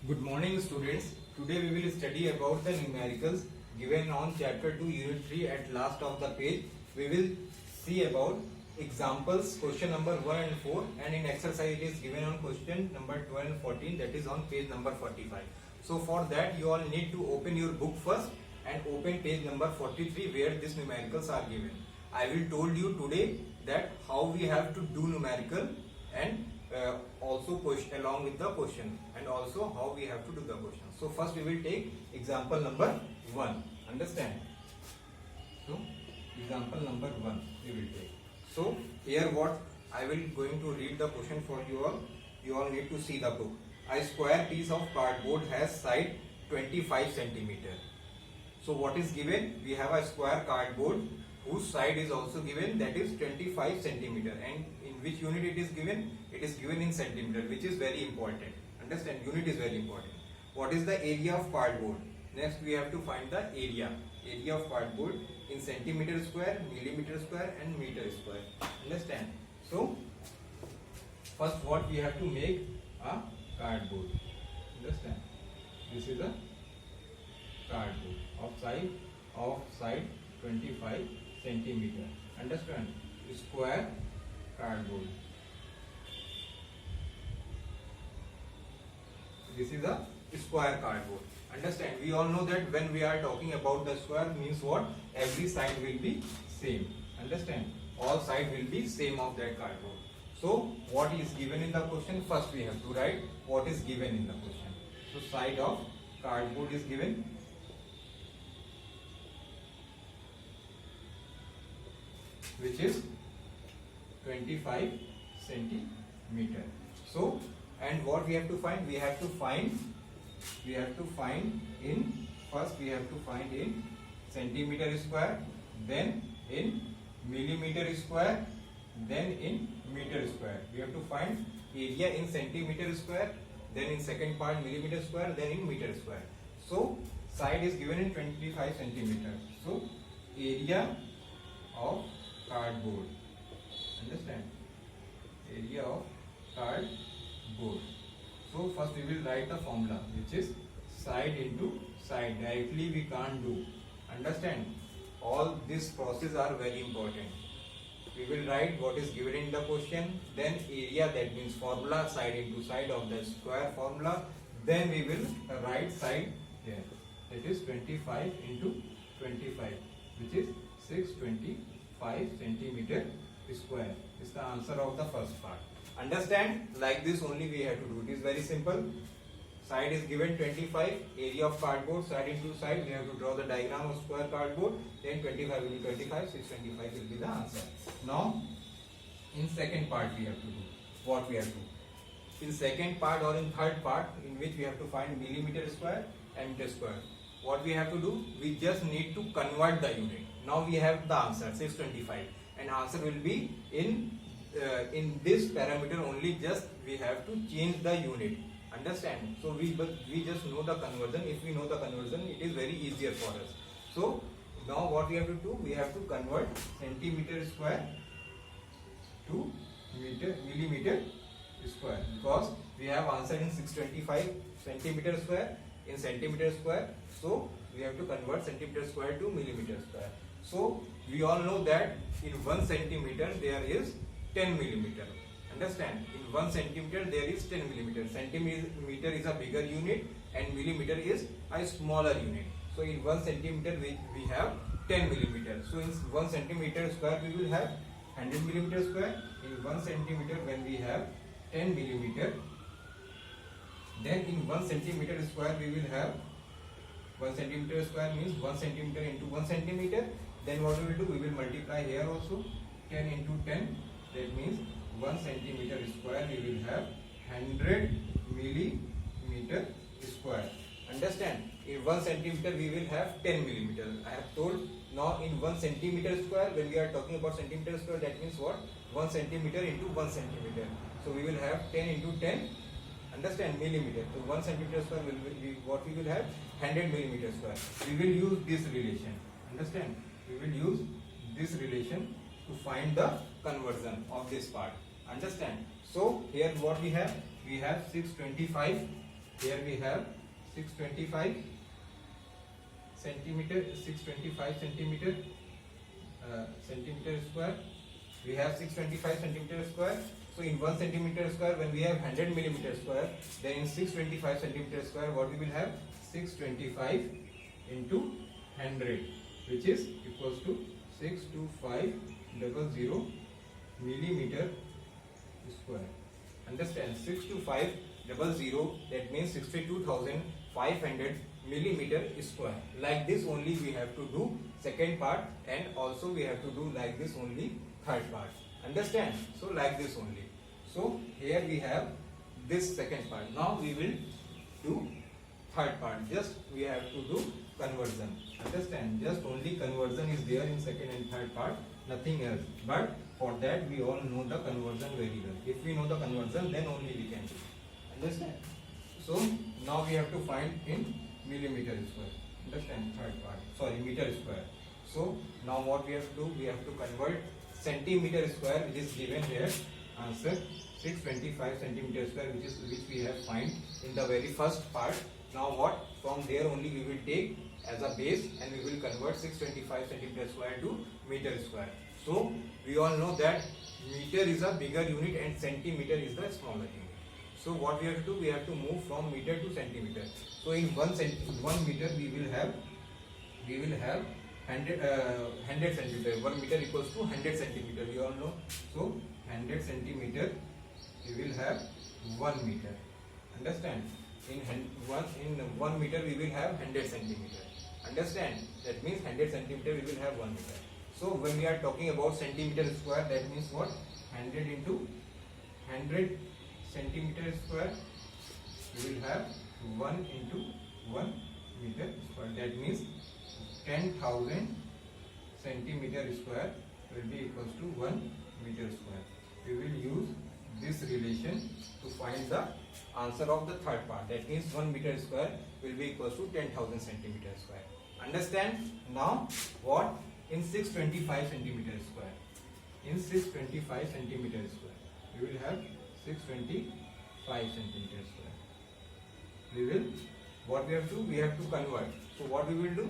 Good morning students. Today we will study about the numericals given on chapter 2 unit 3 at last of the page. We will see about examples question number 1 and 4 and in exercise it is given on question number 12 and 14 that is on page number 45. So for that you all need to open your book first and open page number 43 where these numericals are given. I will told you today that how we have to do numerical and also question along with the question and also how we have to do the question. So first we will take example number 1. Understand? So example number 1 we will take. So here what I will going to read the question for you all. You all need to see the book. A square piece of cardboard has side 25 centimeter. So what is given? We have a square cardboard whose side is also given, that is 25 centimeter, and in which unit it is given? It is given in centimeter, which is very important. Understand? Unit is very important. What is the area of cardboard? Next we have to find the area of cardboard in centimeter square, millimeter square and meter square. Understand? So first what we have to make a cardboard. Understand? This is a cardboard of side 25 centimeter. Understand? Square cardboard. This is a square cardboard. Understand? We all know that when we are talking about the square means what? Every side will be same. Understand? All side will be same of that cardboard. So what is given in the question? First we have to write what is given in the question. So side of cardboard is given. Which is 25 centimeter. So and what we have to find? We have to find in first we have to find in centimeter square, then in millimeter square, then in meter square. We have to find area in centimeter square, then in second part millimeter square, then in meter square. So side is given in 25 centimeter. So area of cardboard. Understand? Area of cardboard. So first we will write the formula, which is side into side. Directly we can't do. Understand? All this process are very important. We will write what is given in the question, then area, that means formula, side into side of the square formula. Then we will write side here. That is 25 into 25, which is 625 centimeter square. Is the answer of the first part. Understand? Like this only we have to do. It is very simple. Side is given 25, area of cardboard, side into side. We have to draw the diagram of square cardboard. Then 25 into 25, 625 will be the answer. Now, in second part we have to do. What we have to do? In second part or in third part, in which we have to find millimeter square and meter square. What we have to do? We just need to convert the unit. Now we have the answer 625, and answer will be in this parameter only. Just we have to change the unit. Understand? So we just know the conversion. If we know the conversion, it is very easier for us. So now what we have to do? We have to convert centimeter square to millimeter square, because we have answer in 625 centimeter square in centimeter square. So we have to convert centimeter square to millimeter square. So we all know that in 1 centimeter there is 10 millimeter. Understand? In 1 centimeter there is 10 millimeter. Centimeter is a bigger unit and millimeter is a smaller unit. So in 1 centimeter we have 10 millimeter. So in 1 centimeter square we will have 100 millimeter square. In 1 centimeter when we have 10 millimeter, then in 1 centimeter square we will have 1 centimeter square means 1 centimeter into 1 centimeter. Then what we will do? We will multiply here also 10 into 10. That means 1 centimeter square we will have 100 millimeter square. Understand? In 1 centimeter we will have 10 millimeter. I have told. Now in 1 centimeter square, when we are talking about centimeter square, that means what? 1 centimeter into 1 centimeter. So we will have 10 into 10. Understand? Millimeter. So 1 centimeter square will be what we will have? 100 millimeter square. We will use this relation. Understand? We will use this relation to find the conversion of this part. Understand? So here what we have 625 here we have 625 centimeter, 625 centimeter centimeter square. We have 625 centimeter square. So in 1 centimeter square, when we have 100 millimeter square, then in 625 centimeter square, what we will have? 625 into 100, which is equals to 62500 millimeter square. Understand? 62500, that means 62,500 millimeter square. Like this only we have to do second part, and also we have to do like this only third part. Understand? So like this only. So here we have this second part. Now we will do third part. Just we have to do conversion. Understand? Just only conversion is there in second and third part, nothing else. But for that we all know the conversion very well. If we know the conversion, then only we can do. Understand? So now we have to find in millimeter square. Understand? Third part. Sorry, meter square. So now what we have to do? We have to convert centimeter square, which is given here. Answer 625 centimeter square, which we have find in the very first part. Now what? From there only we will take as a base, and we will convert 625 centimeter square to meter square. So we all know that meter is a bigger unit and centimeter is the smaller unit. So what we have to do? We have to move from meter to centimeter. So in 1 meter we will have 100 centimeter. 1 meter equals to 100 centimeter. We all know. So 100 centimeter we will have 1 meter. Understand? In 1 meter we will have 100 centimeter. Understand? That means 100 centimeter we will have 1 meter. So when we are talking about centimeter square, that means what? 100 into 100 centimeter square, we will have 1 into 1 meter square. That means 10,000 centimeter square will be equals to 1 meter square. We will use this relation to find the answer of the third part. That means 1 meter square will be equals to 10,000 centimeter square. Understand? Now what? In 625 centimeter square. In 625 centimeter square, we will have 625 centimeter square. We will, what we have to? We have to convert. So what we will do?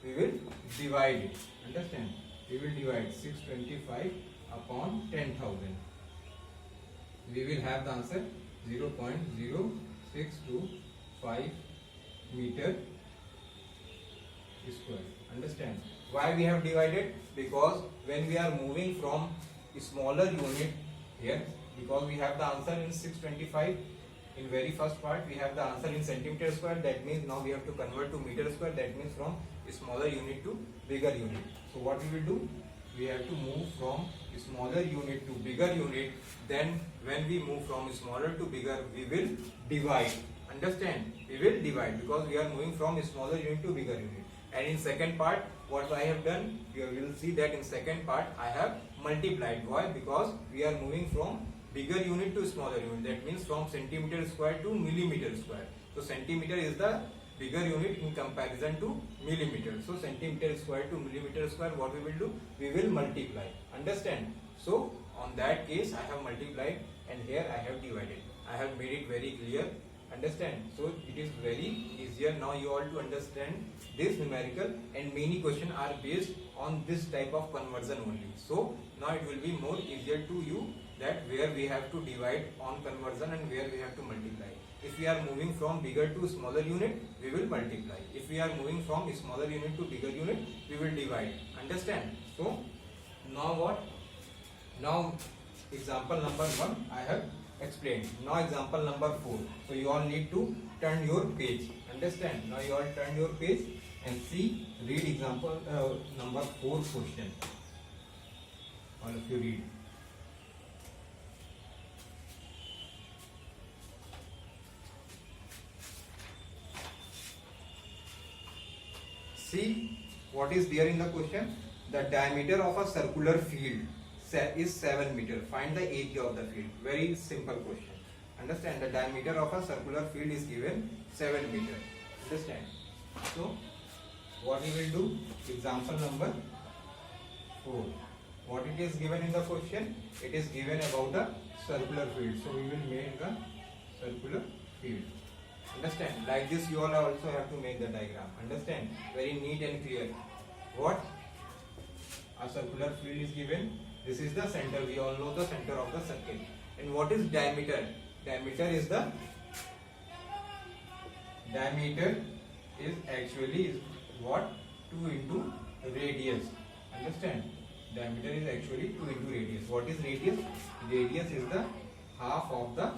We will divide it. Understand? We will divide 625 upon 10,000. We will have the answer 0.0625 meter square. Understand? Why we have divided? Because when we are moving from smaller unit here, because we have the answer in 625 in very first part, we have the answer in centimeter square. That means now we have to convert to meter square. That means from smaller unit to bigger unit. So what we will do? We have to move from smaller unit to bigger unit. Then when we move from smaller to bigger, we will divide. Understand? We will divide because we are moving from smaller unit to bigger unit. And in second part, what I have done, you will see that in second part I have multiplied. Why? Because we are moving from bigger unit to smaller unit. That means from centimeter square to millimeter square. So centimeter is the bigger unit in comparison to millimeter. So centimeter square to millimeter square, what we will do? We will multiply. Understand? So on that case I have multiplied, and here I have divided. I have made it very clear. Understand? So it is very easier now you all to understand this numerical, and many questions are based on this type of conversion only. So now it will be more easier to you that where we have to divide on conversion and where we have to multiply. If we are moving from bigger to smaller unit, we will multiply. If we are moving from smaller unit to bigger unit, we will divide. Understand? So now what? Now example number 1 I have explained. Now example number 4. So you all need to turn your page. Understand? Now you all turn your page and see, read example number 4 question. All of you read. See what is there in the question. The diameter of a circular field is 7 meter. Find the area of the field. Very simple question. Understand? The diameter of a circular field is given 7 meter. Understand? So what we will do? Example number 4. What it is given in the question? It is given about the circular field. So we will make the circular field. Understand? Like this you all also have to make the diagram. Understand? Very neat and clear. What? A circular field is given. This is the center. We all know the center of the circle. And what is diameter? Diameter is actually what? 2 into radius. Understand? Diameter is actually 2 into radius. What is radius? Radius is the half of the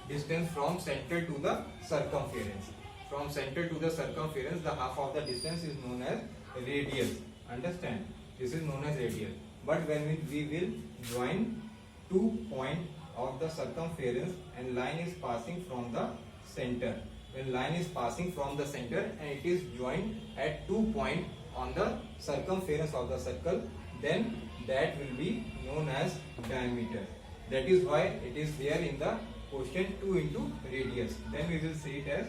distance from center to the circumference. From center to the circumference, the half of the distance is known as radius. Understand? This is known as radius. But when we will join 2 points of the circumference and line is passing from the center. When line is passing from the center and it is joined at 2 points on the circumference of the circle, then that will be known as diameter. That is why it is there in the question 2 into radius. Then we will see it as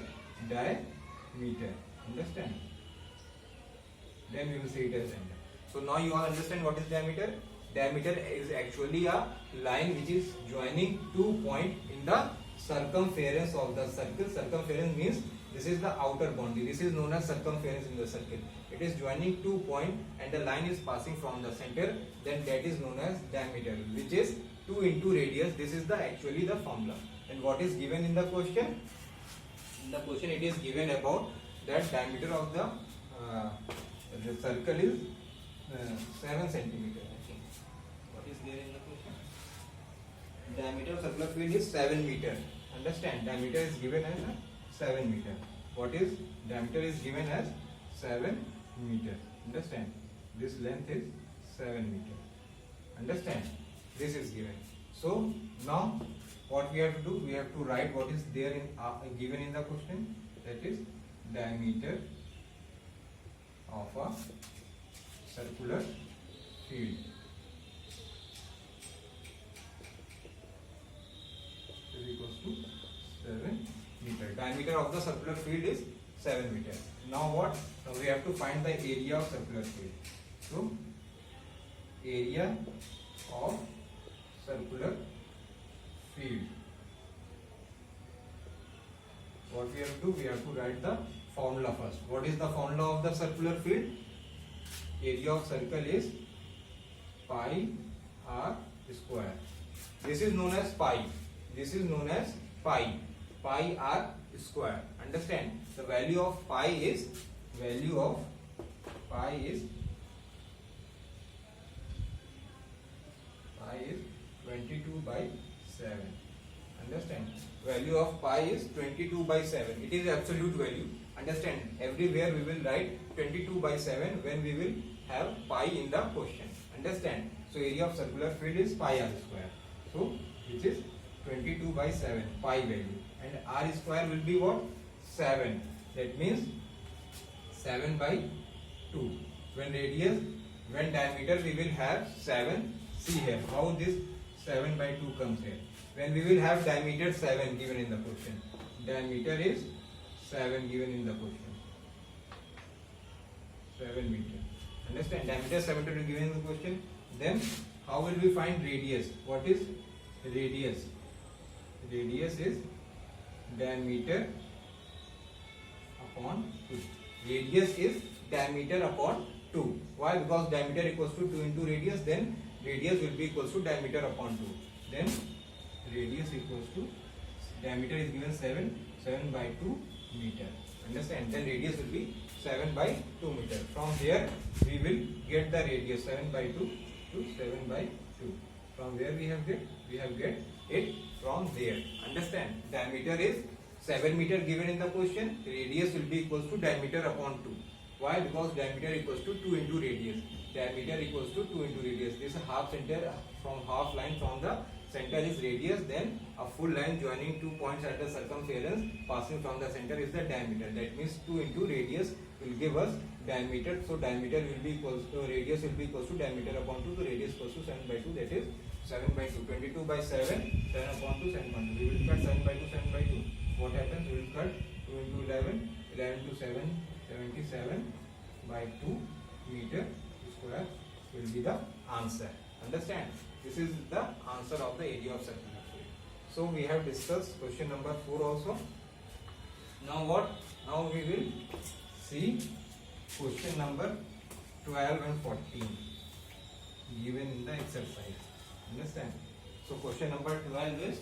diameter. Understand? Then we will see it as diameter. So now you all understand what is diameter. Diameter is actually a line which is joining 2 points in the circumference of the circle. Circumference means this is the outer boundary. This is known as circumference in the circle. It is joining 2 points and the line is passing from the center. Then that is known as diameter, which is 2 into radius. This is actually the formula. And what is given in the question? In the question it is given about that diameter of the circle is 7 centimeter. What is there in the question? Diameter of circular field is 7 meter. Understand? Diameter is given as 7 meter. What is diameter is given as 7 meter. Understand? This length is 7 meter. Understand? This is given. So now what we have to do? We have to write what is there in given in the question. That is diameter of a circular field is equals to 7 meter. Diameter of the circular field is 7 meter. Now what? Now we have to find the area of circular field. So area of circular field. What we have to do? We have to write the formula first. What is the formula of the circular field? Area of circle is pi r square. This is known as pi. This is known as pi. Pi r square. Understand? The value of pi is 22 by 7. Understand? Value of pi is 22 by 7. It is absolute value. Understand? Everywhere we will write 22 by 7 when we will have pi in the question. Understand? So area of circular field is pi r square. So which is 22 by 7 pi value. And r square will be what? 7. That means 7 by 2. When diameter we will have 7. See here how this 7 by 2 comes here. When we will have diameter 7 given in the question. Diameter is 7 given in the question. 7 meter. Understand? Diameter 7 meter given in the question. Then how will we find radius? What is radius? Radius is diameter upon 2. Radius is diameter upon 2. Why? Because diameter equals to 2 into radius, then radius will be equals to diameter upon 2. Then radius equals to diameter is given 7 by 2 meter. Understand? Then radius will be 7 by 2 meter. From here we will get the radius 7 by 2 to 7 by 2. From where we have get? We have get it from there. Understand? Diameter is 7 meter given in the question. Radius will be equals to diameter upon 2. Why? Because diameter equals to 2 into radius. Diameter equals to 2 into radius. This is half center from half line from the center is radius, then a full line joining 2 points at the circumference passing from the center is the diameter. That means 2 into radius will give us diameter. So diameter will be equals to radius will be equals to diameter upon 2. So radius equals to 7 by 2. That is 7 by 2. 22 by 7. 7 upon 2. 7 upon 2. We will cut 7 by 2. 7 by 2. What happens? We will cut 2 into 11. 11 to 7. 77 by 2 meter square will be the answer. Understand? This is the answer of the area of circular field. So we have discussed question number 4 also. Now what? Now we will see question number 12 and 14 given in the exercise. Understand? So question number 12 is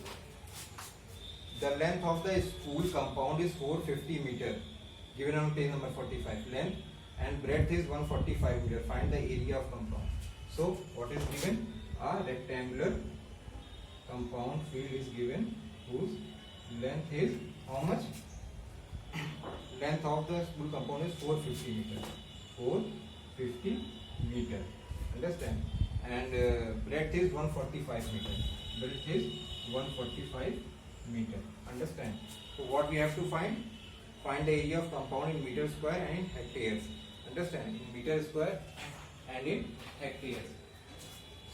the length of the school compound is 450 meter given on page number 45. Length and breadth is 145 meter. Find the area of compound. So what is given? A rectangular compound field is given whose length is how much? Length of the school compound is 450 meter. 450 meter. Understand? And breadth is 145 meter. Breadth is 145 meter. Understand? So what we have to find? Find the area of compound in meter square and in hectares. Understand? In meter square and in hectares.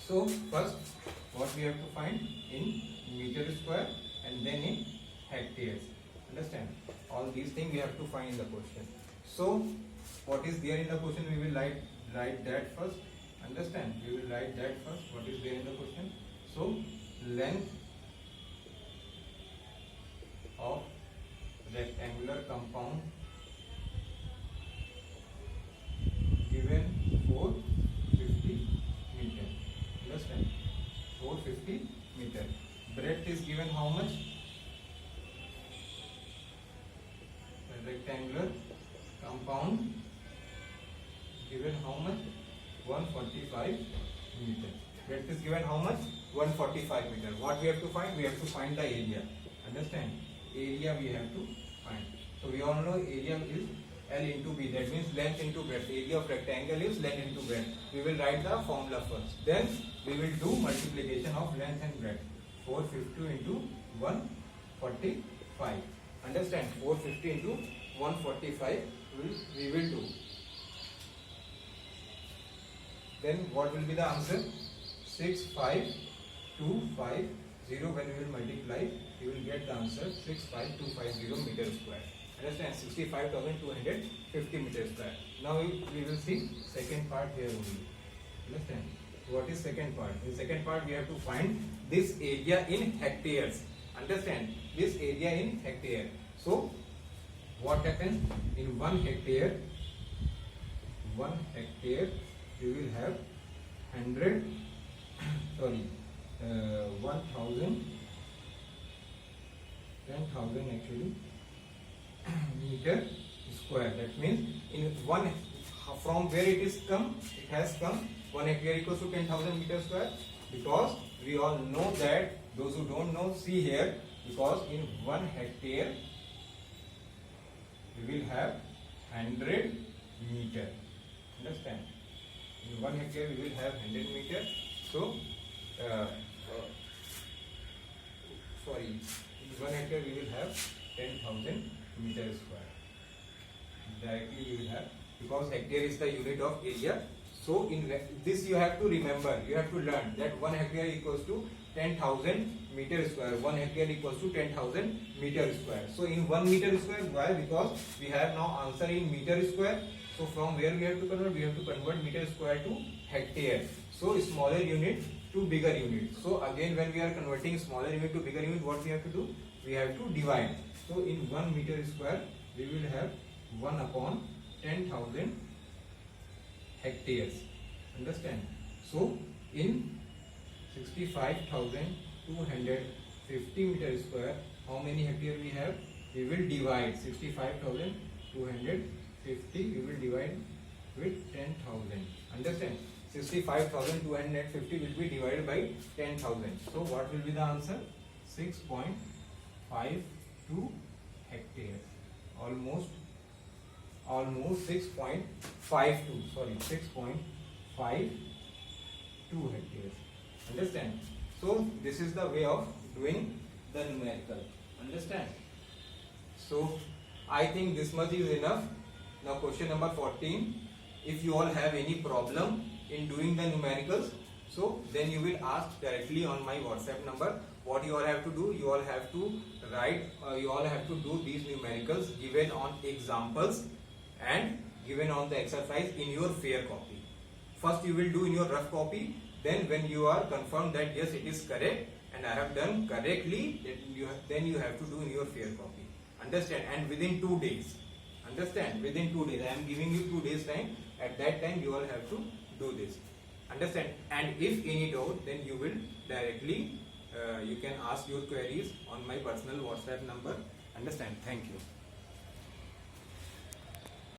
So first, what we have to find in meter square and then in hectares. Understand? All these things we have to find in the question. So what is there in the question? We will write that first. Understand? We will write that first. What is there in the question? So length of rectangular compound given 450 meter. Understand? 450 meter. Breadth is given how much? The rectangular compound given how much? 145 meter. Breadth is given how much? 145 meter. What we have to find? We have to find the area. Understand? Area we have to find. So we all know area is L into B. That means length into breadth. Area of rectangle is length into breadth. We will write the formula first. Then we will do multiplication of length and breadth. 450 into 145. Understand? 450 into 145 we will do. Then what will be the answer? 65250. When we will multiply, you will get the answer 65250 meter square. Understand? 65,250 meter square. Now we will see second part here only. Understand? What is second part? In second part we have to find this area in hectares. Understand? This area in hectare. So what happens in 1 hectare? 1 hectare you will have 100 sorry 1000 actually meter square. That means in one, from where it has come 1 hectare equals to 10,000 meter square, because we all know that. Those who don't know, see here, because in 1 hectare we will have 100 meter. Understand? In 1 hectare we will have 100 meter. So sorry, in 1 hectare we will have 10,000 meter square. Directly we will have, because hectare is the unit of area. So in this you have to remember, you have to learn that 1 hectare equals to 10,000 meter square. 1 hectare equals to 10,000 meter square. So in 1 meter square, why? Because we have now answer in meter square. So from where we have to convert? We have to convert meter square to hectare. So smaller unit to bigger unit. So again, when we are converting smaller unit to bigger unit, what we have to do? We have to divide. So in 1 meter square, we will have 1 upon 10,000 hectares. Understand? So in 65,250 meter square, how many hectare we have? We will divide 65,250. We will divide with 10,000. Understand? 65,250 will be divided by 10,000. So what will be the answer? 6.52 hectares. Almost 6.52. Sorry, 6.52 hectares. Understand? So this is the way of doing the numerical. Understand? So I think this much is enough. Now question number 14. If you all have any problem in doing the numericals, so then you will ask directly on my WhatsApp number. What you all have to do? You all have to write, you all have to do these numericals given on examples and given on the exercise in your fair copy. First you will do in your rough copy, then when you are confirmed that yes, it is correct and I have done correctly, then you have to do in your fair copy. Understand? And within 2 days. Understand? Within 2 days. I am giving you 2 days time. At that time you all have to do this. Understand? And if any doubt, then you will directly you can ask your queries on my personal WhatsApp number. Understand? Thank you.